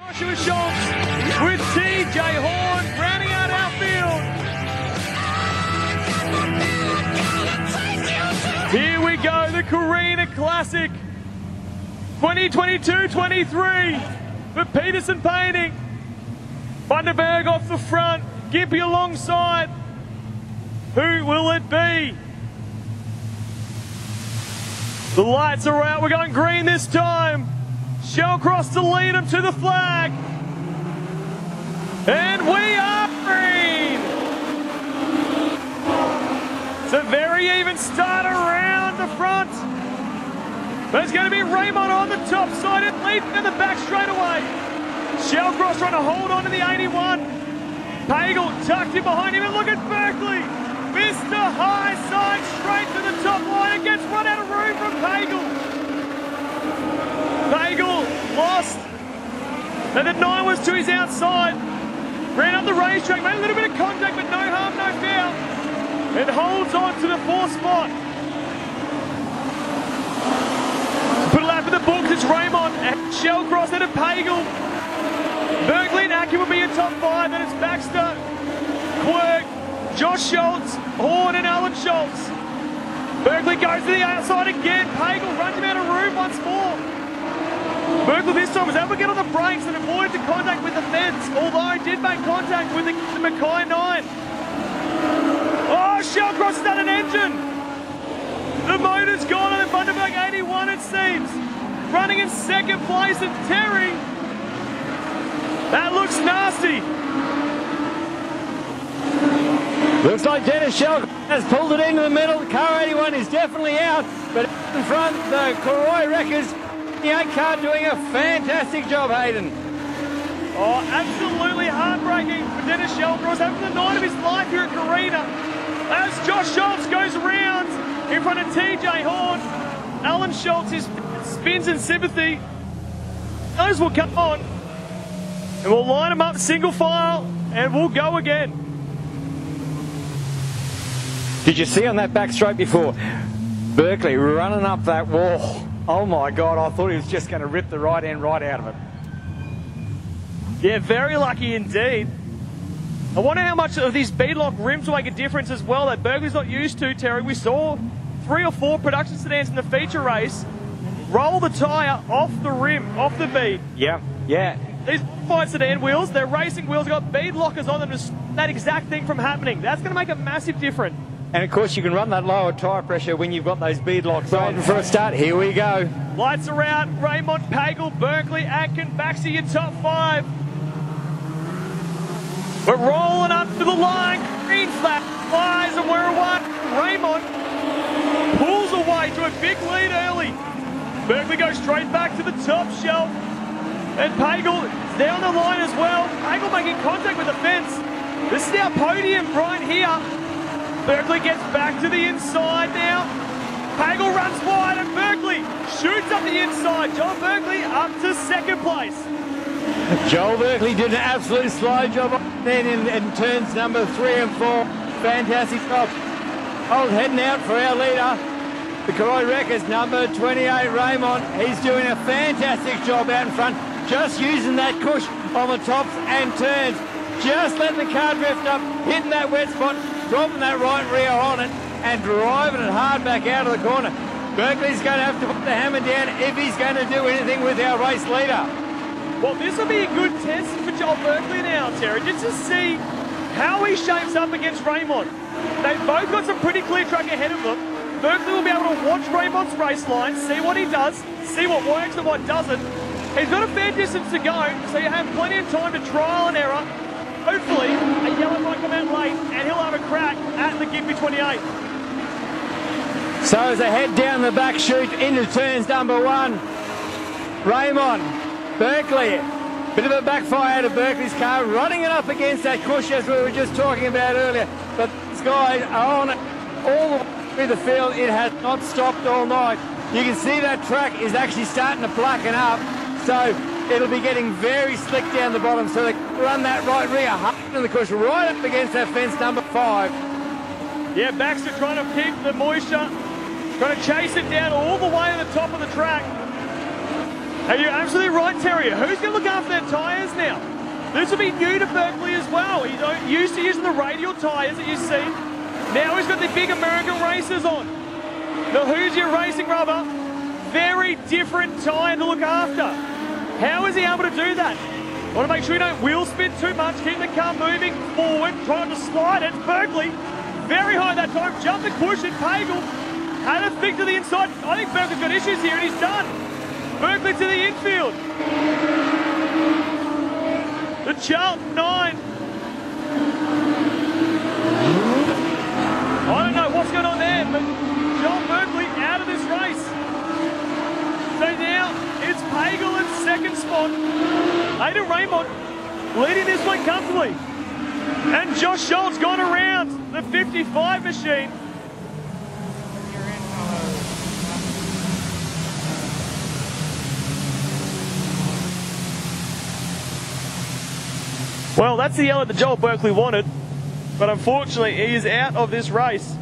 Joshua Schultz with TJ Horn rounding out our field. Here we go, the Carina Classic 2022-23 for Petersen Painting. Vandenberg off the front, Gippy alongside. Who will it be? The lights are out, we're going green this time. Shellcross to lead them to the flag. And we are green. It's a very even start around the front. There's going to be Raymond on the top side and leading in the back straight away. Shellcross trying to hold on to the 81. Pagel tucked in behind him, and look at Berkeley. Mr. High side straight to the top line and gets run out of room from Pagel. Pagel lost. And the 9 was to his outside. Ran up the racetrack, made a little bit of contact, but no harm, no foul. And holds on to the 4th spot. Put a lap in the books, it's Raymond and Shellcross and a Pagel. Berkeley and Aki will be in top 5, and it's Baxter, Quirk, Josh Schultz, Horn and Alan Schultz. Berkeley goes to the outside again. Pagel runs him out of room once more. Berkeley this time was able to get on the brakes and avoided the contact with the fence, although he did make contact with the Mackay 9. Oh, Shellcross has done an engine. The motor's gone on the Vandenberg 81, it seems. Running in 2nd place, and Terry. That looks nasty. Looks like Dennis Shell has pulled it into the middle. The car 81 is definitely out, but in front, the Corroy Wreckers, the 8 car doing a fantastic job, Hayden. Oh, absolutely heartbreaking for Dennis Shellcross, having the night of his life here at Carina. As Josh Schultz goes around in front of TJ Horn, Alan Schultz spins in sympathy. Those will come on, and we'll line them up single file, and we'll go again. Did you see on that back straight before? Berkeley running up that wall. Oh my God, I thought he was just going to rip the right end right out of it. Yeah, very lucky indeed. I wonder how much of these beadlock rims will make a difference as well that Berkeley's not used to, Terry. We saw 3 or 4 production sedans in the feature race roll the tyre off the rim, off the bead. Yeah, yeah. These modified sedan wheels, they're racing wheels, got bead lockers on them to stop that exact thing from happening. That's going to make a massive difference. And of course you can run that lower tyre pressure when you've got those bead locks on. For a start, here we go. Lights are out, Raymond, Pagel, Berkeley, Atkin, Baxter, your top 5. We're rolling up to the line, green flag flies, and we're away. Raymond pulls away to a big lead early. Berkeley goes straight back to the top shelf. And Pagel is down the line as well. Pagel making contact with the fence. This is our podium right here. Berkeley gets back to the inside now. Pagel runs wide and Berkeley shoots up the inside. Joel Berkeley up to 2nd place. Joel Berkeley did an absolute slow job then in turns number 3 and 4. Fantastic job. Old heading out for our leader, the Corroy Wreckers, number 28, Raymond. He's doing a fantastic job out in front, just using that cush on the tops and turns. Just letting the car drift up, hitting that wet spot, dropping that right rear on it, and driving it hard back out of the corner. Berkeley's going to have to put the hammer down if he's going to do anything with our race leader. Well, this will be a good test for Joel Berkeley now, Terry, just to see how he shapes up against Raymond. They've both got some pretty clear track ahead of them. Berkeley will be able to watch Raymond's race line, see what he does, see what works and what doesn't. He's got a fair distance to go, so you have plenty of time to trial and error. Hopefully, a yellow might come out late, and he'll have a crack at the Gippy 28. So as they head down the back chute into turns number 1, Raymond, Berkeley, bit of a backfire out of Berkeley's car, running it up against that cush as we were just talking about earlier. But these guys are on it all the way through the field. It has not stopped all night. You can see that track is actually starting to blacken up. So it'll be getting very slick down the bottom. So they run that right rear, hard in the cush, right up against that fence number 5. Yeah, Baxter trying to keep the moisture, trying to chase it down all the way to the top of the track. Are you absolutely right, Terrier? Who's going to look after their tyres now? This will be new to Berkeley as well. He's used to using the radial tyres that you see. Now he's got the big American racers on. The Hoosier Racing rubber. Very different tyre to look after. How is he able to do that? Want to make sure you don't wheel spin too much. Keep the car moving forward. Trying to slide it. Berkeley, very high that time. Jumped the cushion. Pagel had a flick to the inside. I think Berkeley's got issues here and he's done. Berkeley to the infield. The Charlton 9. I don't know what's going on there, but John Berkeley out of this race. So now it's Pagel in second spot. Aidan Raymond leading this one comfortably. And Josh Schultz gone around the 55 machine. Well, that's the yellow that Joel Berkeley wanted, but unfortunately he is out of this race.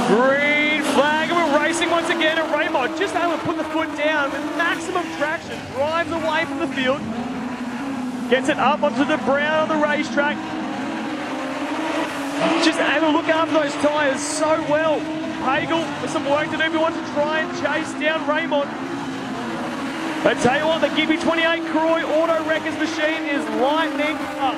Green flag, and we're racing once again, and Raymond just able to put the foot down with maximum traction, drives away from the field. Gets it up onto the brown on the racetrack. Just able to look after those tyres so well. Pagel with some work to do. We want to try and chase down Raymond. I tell you what, the Gippy 28 Croy Auto Wreckers machine is lightning up.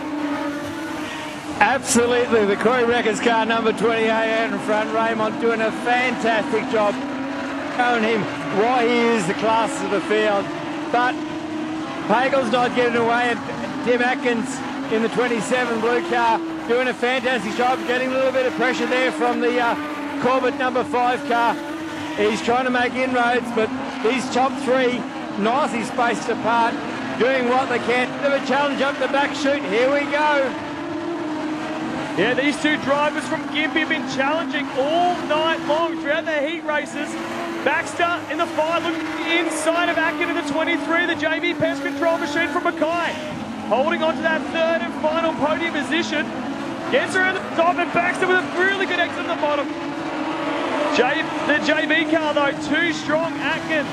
Absolutely, the Croy Wreckers car number 28 out in front. Raymond doing a fantastic job, showing him why he is the class of the field. But Pagel's not getting away, and Tim Atkins in the 27 blue car doing a fantastic job, getting a little bit of pressure there from the Corbett number 5 car. He's trying to make inroads, but these top three nicely spaced apart, doing what they can. Bit of a challenge up the back chute. Here we go. Yeah, these two drivers from Gympie have been challenging all night long throughout their heat races. Baxter in the 5, looking inside of Atkin in the 23, the JV Pest Control machine from Mackay. Holding on to that third and final podium position. Gets around the top, and Baxter with a really good exit at the bottom. The JV car though, too strong. Atkin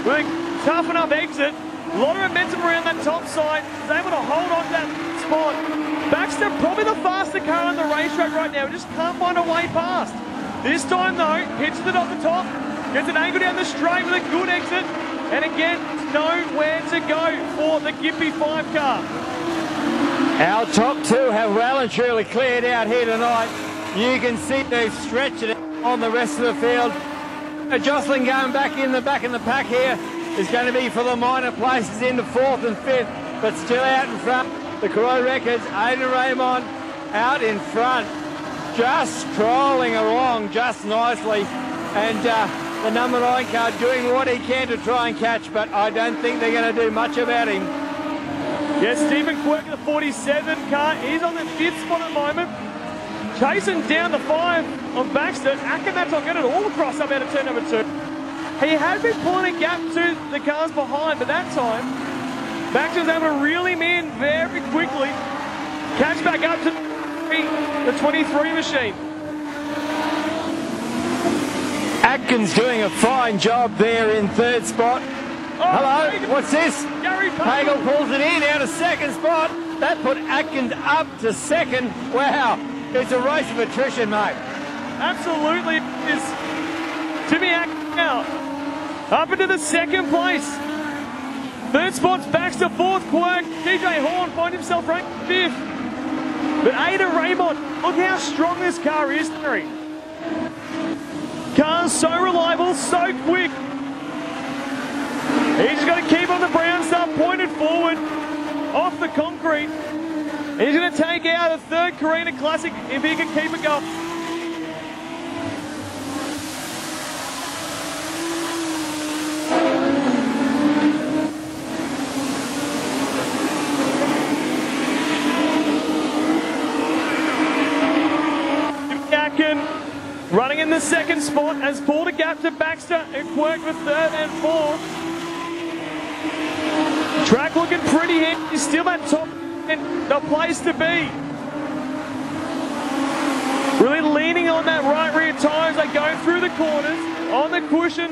with a tough enough exit. A lot of momentum around that top side. Is able to hold on to that spot. Baxter probably the faster car on the racetrack right now. Just can't find a way past. This time though, hits it off the top. Gets an angle down the straight with a good exit. And again, nowhere to go for the Gippy 5 car. Our top two have well and truly cleared out here tonight. You can see they've stretched it on the rest of the field. Jocelyn going back in the pack here is going to be for the minor places into 4th and 5th, but still out in front. The Croy Records, Aidan Raymond out in front, just trolling along just nicely. And the number 9 car doing what he can to try and catch, but I don't think they're going to do much about him. Yes, Stephen Quirk, the 47 car, he's on the 5th spot at the moment. Chasing down the 5 on Baxter. Atkin, that's not good at all across up out of turn number 2. He had been pulling a gap to the cars behind, but that time, Baxter was able to reel him in very quickly. Catch back up to the 23 machine. Atkins doing a fine job there in 3rd spot. Hello, what's this? Pagel pulls it in out of 2nd spot. That put Atkins up to 2nd. Wow, it's a race of attrition, mate. Absolutely is. Timmy Atkins now up into the 2nd place. 3rd spot's Baxter, 4th Quirk. DJ Horn finds himself ranked 5th. But Aidan Raymond, look how strong this car is, Terry. Car's so reliable, so quick. He's just got to keep on the brown stuff, pointed forward, off the concrete. And he's going to take out a 3rd Carina Classic if he can keep it going. Running in the 2nd spot has pulled a gap to Baxter and Quirk for 3rd and 4th. Track looking pretty handy, still at top and the place to be. Really leaning on that right rear tyre as they go through the corners, on the cushion.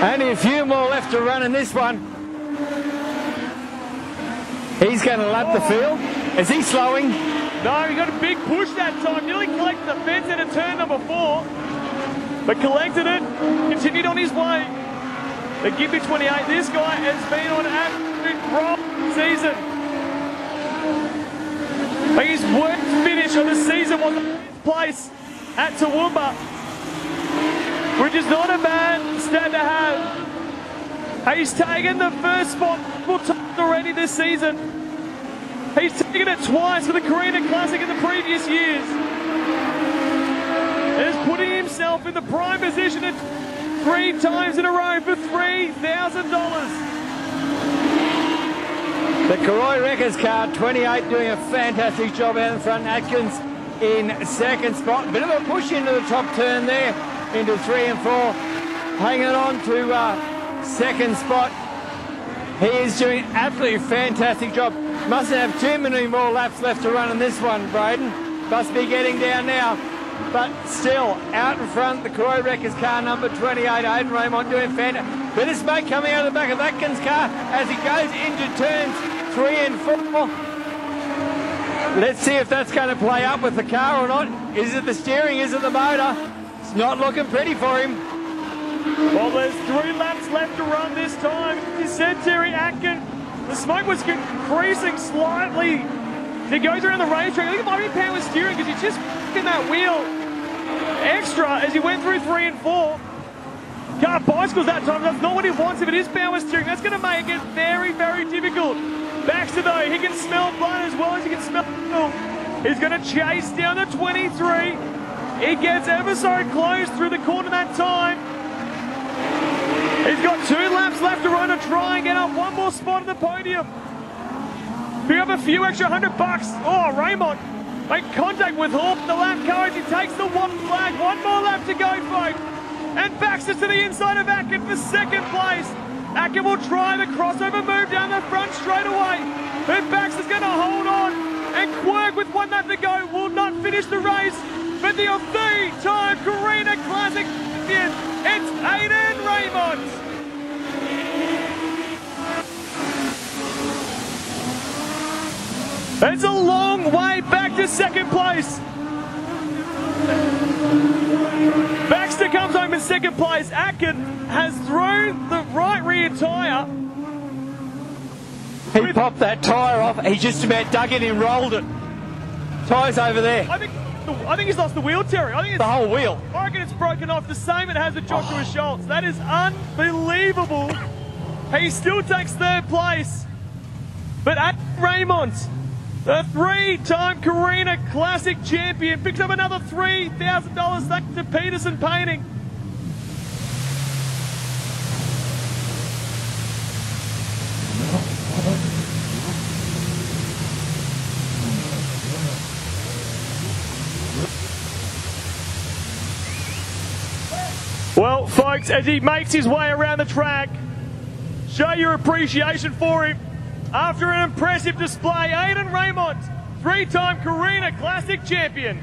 Only a few more left to run in this one. He's going to lap the field. Is he slowing? No, he got a big push that time. Nearly collected the fence at turn number 4. But collected it, continued on his way. The Gimpy 28, this guy has been on an absolute roll season. I think his worst finish of the season was the 5th place at Toowoomba, which is not a bad stat to have. He's taken the first spot multiple times already this season. He's taken it twice for the Carina Classic in the previous years. And is putting himself in the prime position at 3 times in a row for $3,000. The Caroi Wreckers car, 28, doing a fantastic job out in front. Atkins in 2nd spot. Bit of a push into the top turn there, into 3 and 4. Hanging on to 2nd spot. He is doing an absolutely fantastic job. Mustn't have too many more laps left to run in this one, Braden. Must be getting down now. But still, out in front, the Caroi Wreckers car, number 28, Aidan Raymond, doing fantastic. Bit of smoke coming out of the back of Atkins' car as he goes into turns 3 and 4. Let's see if that's going to play up with the car or not. Is it the steering? Is it the motor? It's not looking pretty for him. Well, there's 3 laps left to run this time. He said Terry Atkins. The smoke was increasing slightly. He goes around the racetrack. I think it might be power steering because he's just f***ing that wheel extra as he went through 3 and 4. Car bicycles that time. That's not what he wants if it is power steering. That's going to make it very, very difficult. Baxter, though, he can smell blood as well as he can smell milk. He's going to chase down the 23. He gets ever so close through the corner that time. He's got 2 laps left to run to try and get up 1 more spot on the podium. Pick up a few extra $100. Oh, Raymond make contact with Hall. The lap carriage. He takes the 1 flag. 1 more lap to go, folks. And Baxter to the inside of Atkins for 2nd place. Atkins will try the crossover move down the front straight away. But Baxter's going to hold on. And Quirk with 1 lap to go will not finish the race. But the 3-time Carina Classic champion, it's Aidan Raymond. It's a long way back to 2nd place. Baxter comes home in 2nd place. Atkins has thrown the right rear tyre. He popped that tyre off. He just about dug it and rolled it. Tyre's over there. I think he's lost the wheel, Terry. I think it's the whole wheel. I reckon it's broken off the same it has with Joshua Schultz. That is unbelievable. He still takes 3rd place. But Aidan Raymond, the 3-time Carina Classic champion, picks up another $3,000 thanks to Petersen Painting. Well, folks, as he makes his way around the track, show your appreciation for him. After an impressive display, Aidan Raymond, 3-time Carina Classic champion.